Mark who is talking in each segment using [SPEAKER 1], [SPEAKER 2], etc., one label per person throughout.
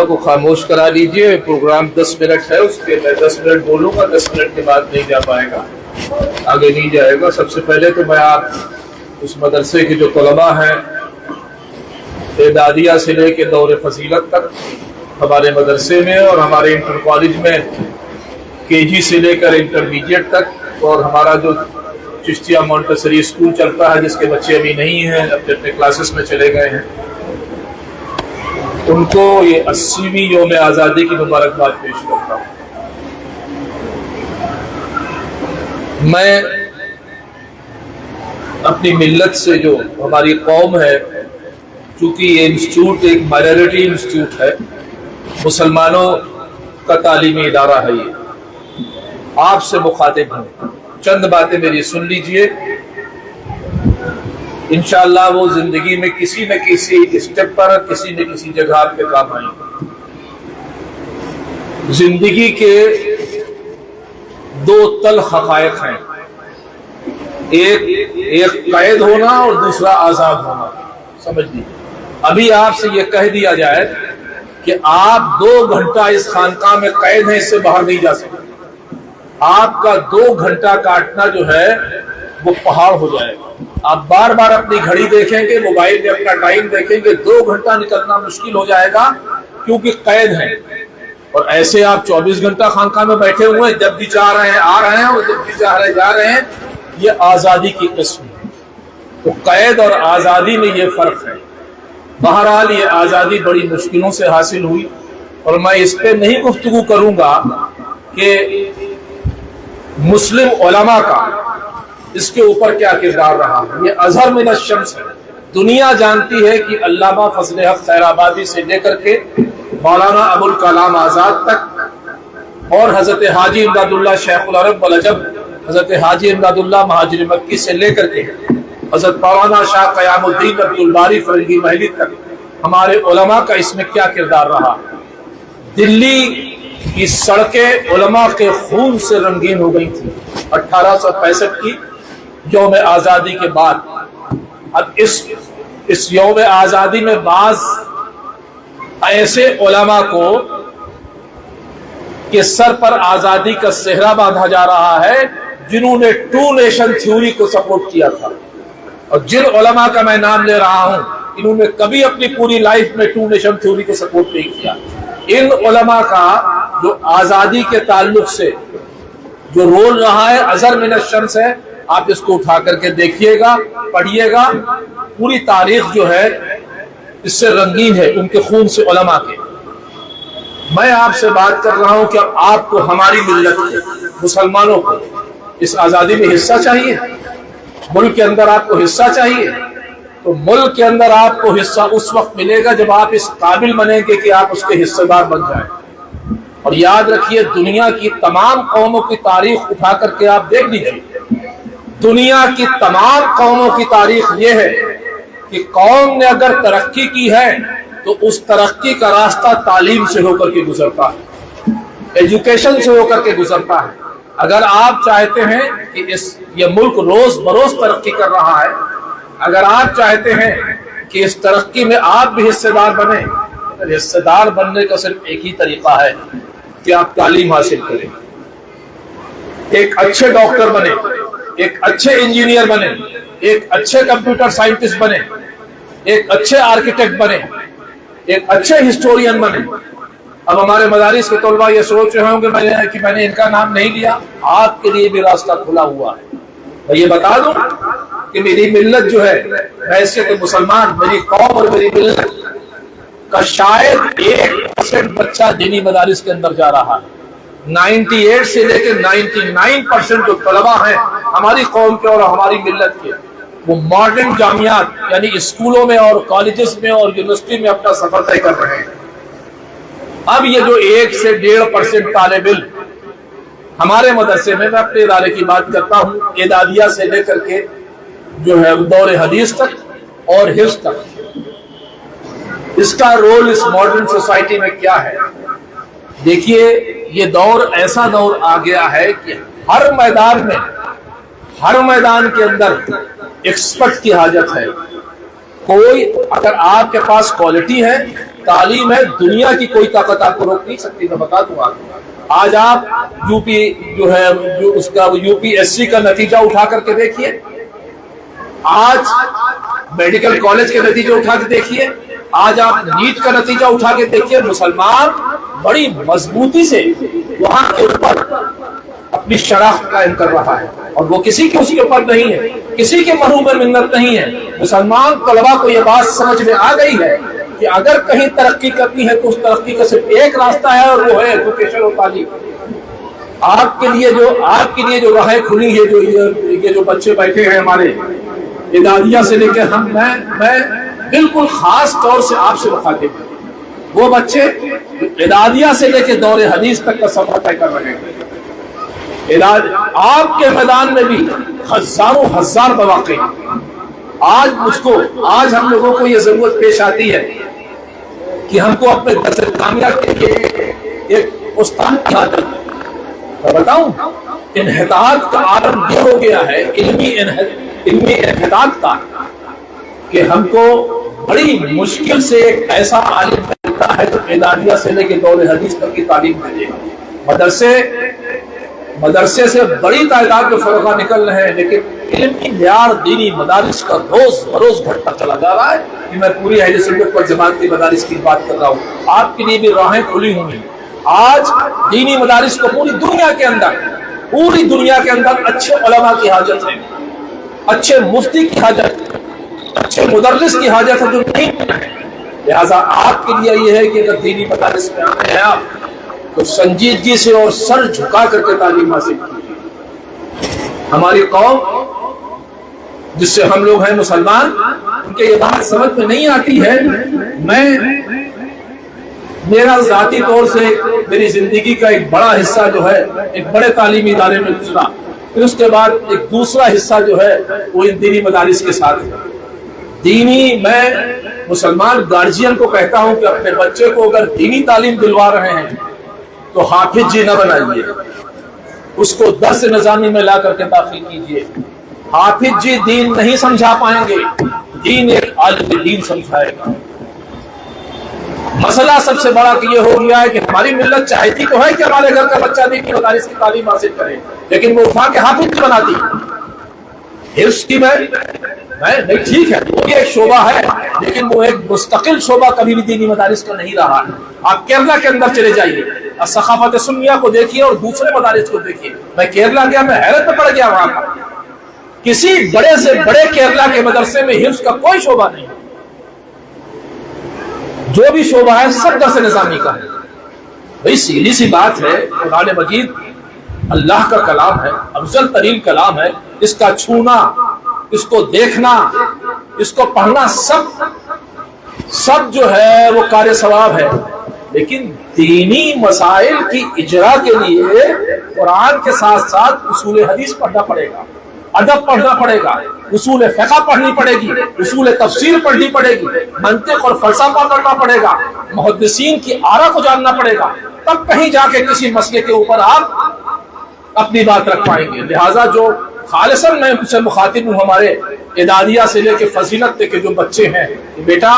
[SPEAKER 1] کو خاموش کرا لیجئے. پروگرام 10 منٹ ہے, اس کے میں 10 منٹ بولوں گا, 10 منٹ کے بعد نہیں جا پائے گا, آگے نہیں جائے گا. سب سے پہلے تو میں آپ اس مدرسے کے جو طلباء ہیں اعدادیہ سے لے کے دور فضیلت تک ہمارے مدرسے میں اور ہمارے انٹر کالج میں KG سے لے کر انٹرمیڈیٹ تک, اور ہمارا جو چشتیہ مونٹسری اسکول چلتا ہے جس کے بچے ابھی نہیں ہیں, اپنے اپنے کلاسز میں چلے گئے ہیں, ان کو یہ 80ویں یوم آزادی کی مبارکباد پیش کرتا ہوں. میں اپنی ملت سے, جو ہماری قوم ہے, چونکہ یہ انسٹیٹیوٹ ایک مائنورٹی انسٹیٹیوٹ ہے, مسلمانوں کا تعلیمی ادارہ ہے, یہ آپ سے مخاطب ہوں. چند باتیں میری سن لیجئے, انشاءاللہ وہ زندگی میں کسی نہ کسی اسٹیپ پر, کسی نہ کسی جگہ آپ کے کام آئیں گے. زندگی کے دو تلخ حقائق ہیں, ایک قید ہونا اور دوسرا آزاد ہونا. سمجھ لیجیے, ابھی آپ سے یہ کہہ دیا جائے کہ آپ 2 گھنٹہ اس خانقاہ میں قید ہیں, اس سے باہر نہیں جا سکتے, آپ کا 2 گھنٹہ کاٹنا جو ہے وہ پہاڑ ہو جائے گا. آپ بار بار اپنی گھڑی دیکھیں گے, موبائل میں اپنا ٹائم دیکھیں گے, 2 گھنٹہ نکلنا مشکل ہو جائے گا کیونکہ قید ہے. اور ایسے آپ 24 گھنٹہ خانقاہ میں بیٹھے ہوئے ہیں, جب بھی چاہ رہے ہیں آ رہے ہیں اور جب بھی چاہ رہے جا رہے ہیں. یہ آزادی کی قسم ہے. تو قید اور آزادی میں یہ فرق ہے. بہرحال یہ آزادی بڑی مشکلوں سے حاصل ہوئی, اور میں اس پہ نہیں گفتگو کروں گا کہ مسلم علماء کا اس کے اوپر کیا کردار رہا. یہ اظہر من الشمس ہے. دنیا جانتی ہے کہ علامہ فضل حق خیر آبادی سے لے کر کے مولانا ابوالکلام آزاد تک, اور حضرت حاجی امداد اللہ شیخ العرب والعجب, حضرت حاجی امداد اللہ مہاجر مکی سے لے کر کے حضرت مولانا شاہ قیام الدین عبد الباری فرنگی محلی تک ہمارے علماء کا اس میں کیا کردار رہا. دلی کی سڑکیں علماء کے خون سے رنگین ہو گئی تھی 1865 کی یوم آزادی کے بعد. اب اس یوم آزادی میں بعض ایسے علماء کو کہ سر پر آزادی کا صحرا باندھا جا رہا ہے جنہوں نے 2 نیشن تھیوری کو سپورٹ کیا تھا, اور جن علماء کا میں نام لے رہا ہوں انہوں نے کبھی اپنی پوری لائف میں 2 نیشن تھیوری کو سپورٹ نہیں کیا. ان علماء کا جو آزادی کے تعلق سے جو رول رہا ہے اظہر من الشمس ہے. آپ اس کو اٹھا کر کے دیکھیے گا, پڑھیے گا, پوری تاریخ جو ہے اس سے رنگین ہے ان کے خون سے, علماء کے. میں آپ سے بات کر رہا ہوں کہ اب آپ کو, ہماری ملت کو, مسلمانوں کو اس آزادی میں حصہ چاہیے, ملک کے اندر آپ کو حصہ چاہیے. تو ملک کے اندر آپ کو حصہ اس وقت ملے گا جب آپ اس قابل بنیں گے کہ آپ اس کے حصہ دار بن جائیں. اور یاد رکھیے, دنیا کی تمام قوموں کی تاریخ اٹھا کر کے آپ دیکھ لیجیے, دنیا کی تمام قوموں کی تاریخ یہ ہے کہ قوم نے اگر ترقی کی ہے تو اس ترقی کا راستہ تعلیم سے ہو کر کے گزرتا ہے, ایجوکیشن سے ہو کر کے گزرتا ہے. اگر آپ چاہتے ہیں کہ یہ ملک روز بروز ترقی کر رہا ہے, اگر آپ چاہتے ہیں کہ اس ترقی میں آپ بھی حصے دار بنیں, حصے دار بننے کا صرف ایک ہی طریقہ ہے کہ آپ تعلیم حاصل کریں, ایک اچھے ڈاکٹر بنے, ایک اچھے انجینئر بنے, ایک اچھے کمپیوٹر سائنٹسٹ بنے, ایک اچھے آرکیٹیکٹ بنے, ایک اچھے ہسٹورین بنے. اب ہمارے مدارس کے طلباء یہ سوچ رہے ہوں کہ میں نے ان کا نام نہیں لیا, آپ کے لیے بھی راستہ کھلا ہوا ہے. میں یہ بتا دوں کہ میری ملت جو ہے, حیثیت مسلمان, میری قوم اور میری ملت کا شاید 1% بچہ دینی مدارس کے اندر جا رہا ہے. 98 سے لے کے 99% جو طلباء ہیں ہماری قوم کے اور ہماری ملت کے, وہ ماڈرن جامعات یعنی اسکولوں میں اور کالجز میں اور یونیورسٹی میں اپنا سفر طے کر رہے ہیں. اب یہ جو 1 سے 1.5% طالب علم ہمارے مدرسے میں اپنے ادارے کی بات کرتا ہوں, اعدادیہ سے لے کر کے جو ہے دور حدیث تک اور حفظ تک, اس کا رول اس ماڈرن سوسائٹی میں کیا ہے. دیکھیے, یہ دور ایسا دور آ گیا ہے کہ ہر میدان کے اندر ایکسپرٹ کی حاجت ہے. کوئی اگر آپ کے پاس کوالٹی ہے تعلیم ہے، دنیا کی کوئی طاقت آپ کو روک نہیں سکتی. میں بتا دوں آپ کو، آج آپ یو پی جو ہے جو اس کا UPSC کا نتیجہ اٹھا کر کے دیکھیے، آج میڈیکل کالج کے نتیجے اٹھا کے دیکھیے، آج آپ نیٹ کا نتیجہ اٹھا کے دیکھیے، مسلمان بڑی مضبوطی سے وہاں کے اوپر اپنی شناخت قائم کر رہا ہے، اور وہ کسی کے اوپر نہیں ہے، کسی کے مرہون میں منت نہیں ہے. مسلمان طلبا کو یہ بات سمجھ میں آ گئی ہے کہ اگر کہیں ترقی کرنی ہے تو اس ترقی کا صرف ایک راستہ ہے، اور وہ ہے ایجوکیشن اور تعلیم. آپ کے لیے جو راہیں کھلی ہے، یہ جو بچے بیٹھے ہیں ہمارے اعدادیہ سے لے کے میں بالکل خاص طور سے آپ سے مخاطب ہوں، وہ بچے اعدادیہ سے لے کے دور حدیث تک کا سفر طے کر رہے ہیں. آپ کے میدان میں بھی ہزاروں ہزار مواقع. آج ہم لوگوں کو یہ ضرورت پیش آتی ہے کہ ہم کو اپنے درس کامیہ کے لیے ایک استاد کی حاجت ہے. میں بتاؤں، انحطاط کا عالم یہ ہو گیا ہے، علمی انحطاط کا، کہ ہم کو بڑی مشکل سے ایک ایسا عالم ملتا ہے جو اعدادیہ سے لے کے دور حدیث تک کی تعلیم دے گا. مدرسے سے بڑی تعداد میں فرقہ نکل رہے ہیں، لیکن علم کی معیار دینی مدارس کا روز بروز گھٹتا چلا جا رہا ہے. کہ میں پوری اہل سنت پر جماعت کی مدارس کی بات کر رہا ہوں، آپ کے لیے بھی راہیں کھلی ہوئی. آج دینی مدارس کو پوری دنیا کے اندر اچھے علماء کی حاجت ہے، اچھے مفتی کی حاجت ہے، اچھے مدرس کی حاجت ہے جو نہیں ہے. لہٰذا آپ کے لیے یہ ہے کہ اگر دینی مدارس میں آتے ہیں آپ تو سنجیدگی سے اور سر جھکا کر کے تعلیم حاصل کیجیے. ہماری قوم جس سے ہم لوگ ہیں مسلمان، ان کے یہ بات سمجھ میں نہیں آتی ہے. میرا ذاتی طور سے میری زندگی کا ایک بڑا حصہ جو ہے ایک بڑے تعلیمی ادارے میں گزرا، پھر اس کے بعد ایک دوسرا حصہ جو ہے وہ ان دینی مدارس کے ساتھ ہے. میں مسلمان گارجین کو کہتا ہوں کہ اپنے بچے کو اگر دینی تعلیم دلوا رہے ہیں تو حافظ جی نہ بنائیے، اس کو درس نظامی میں لا کر کے داخل کیجیے. حافظ جی دین نہیں سمجھا پائیں گے، دین ایک عالم دین سمجھائے گا. مسئلہ سب سے بڑا کہ یہ ہو گیا ہے کہ ہماری ملت چاہتی تو ہے کہ ہمارے گھر کا بچہ دینی مدارس کی تعلیم حاصل کرے، لیکن وہ اٹھا کے حافظ جی بناتی. حفظ کی میں نہیں، ٹھیک ہے وہ ایک شعبہ ہے، لیکن وہ ایک مستقل شعبہ کبھی بھی دینی مدارس کا نہیں رہا. آپ کیرلا کے اندر چلے جائیے، ثقافت سنیہ کو دیکھیے اور دوسرے مدارس کو دیکھیے. میں کیرلا گیا، میں حیرت میں پڑ گیا. وہاں کا کسی بڑے سے بڑے کیرلا کے مدرسے میں حفظ کا کوئی شعبہ نہیں، جو بھی شعبہ ہے سب درس نظامی کا ہے. بھئی سیدھی سی بات ہے، قرآن مجید اللہ کا کلام ہے، افضل ترین کلام ہے. اس کا چھونا، اس کو دیکھنا، اس کو پڑھنا سب جو ہے وہ کار ثواب ہے. لیکن دینی مسائل کی اجرا کے لیے قرآن کے ساتھ ساتھ اصول حدیث پڑھنا پڑے گا، ادب پڑھنا پڑے گا، اصول فقہ پڑھنی پڑے گی، اصول تفسیر پڑھنی پڑے گی، منطق اور فلسفہ پڑھنا پڑے گا، محدثین کی آرا کو جاننا پڑے گا. تب کہیں جا کے کسی مسئلے کے اوپر آپ اپنی بات رکھ پائیں گے. لہٰذا جو خالصاً میں ان سے مخاطب ہوں، ہمارے اعدادیہ سے لے کے فضیلت تک کے جو بچے ہیں، بیٹا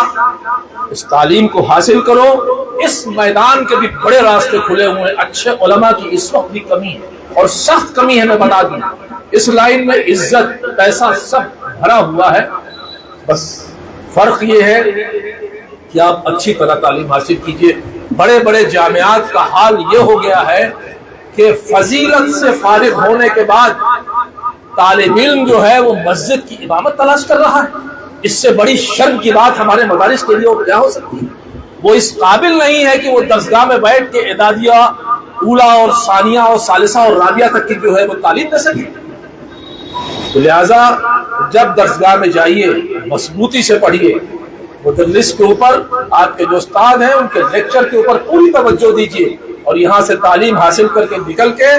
[SPEAKER 1] اس تعلیم کو حاصل کرو. اس میدان کے بھی بڑے راستے کھلے ہوئے ہیں. اچھے علماء کی اس وقت بھی کمی ہے اور سخت کمی ہے. میں بتا دوں اس لائن میں عزت پیسہ سب بھرا ہوا ہے، بس فرق یہ ہے کہ آپ اچھی طرح تعلیم حاصل کیجئے. بڑے بڑے جامعات کا حال یہ ہو گیا ہے کہ فضیلت سے فارغ ہونے کے بعد طالب علم جو ہے وہ مسجد کی امامت تلاش کر رہا ہے. اس سے بڑی شرم کی بات ہمارے مدارس کے لیے کیا ہو سکتی ہے؟ وہ اس قابل نہیں ہے کہ وہ درسگاہ میں بیٹھ کے اعدادیہ اولا اور ثانیہ اور ثالثہ اور رابعہ تک کی جو ہے وہ تعلیم دے سکے. تو لہٰذا جب درسگاہ میں جائیے مضبوطی سے پڑھیے، مدرس کے اوپر آپ کے جو استاد ہیں ان کے لیکچر کے اوپر پوری توجہ دیجیے، اور یہاں سے تعلیم حاصل کر کے نکل کے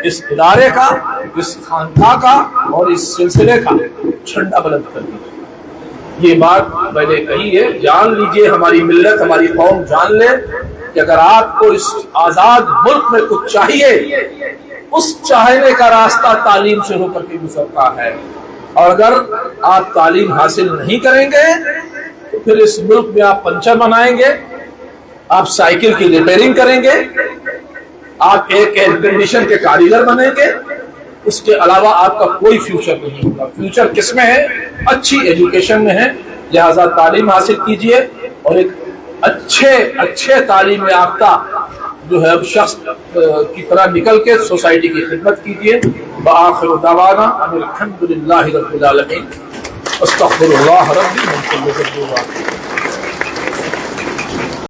[SPEAKER 1] اس ادارے کا، اس خانقاہ کا اور اس سلسلے کا جھنڈا بلند کر دیجیے. یہ بات میں نے کہی ہے، جان لیجیے، ہماری ملت ہماری قوم جان لے کہ اگر آپ کو اس آزاد ملک میں کچھ چاہیے، اس چاہنے کا راستہ تعلیم سے ہو کر کے گزرتا ہے. اور اگر آپ تعلیم حاصل نہیں کریں گے تو پھر اس ملک میں آپ پنچر بنائیں گے آپ سائیکل کی ریپیئرنگ کریں گے, آپ ایک ایئر کنڈیشن کے کاریگر بنیں گے, اس کے علاوہ آپ کا کوئی فیوچر نہیں ہوگا. فیوچر کس میں ہے؟ اچھی ایجوکیشن میں ہے. لہذا تعلیم حاصل کیجئے اور ایک اچھے تعلیم یافتہ جو ہے شخص کی طرح نکل کے سوسائٹی کی خدمت کیجئے. وآخر دعوانا ان الحمد للہ رب العالمین. استغفر اللہ ربی من کل ذنب.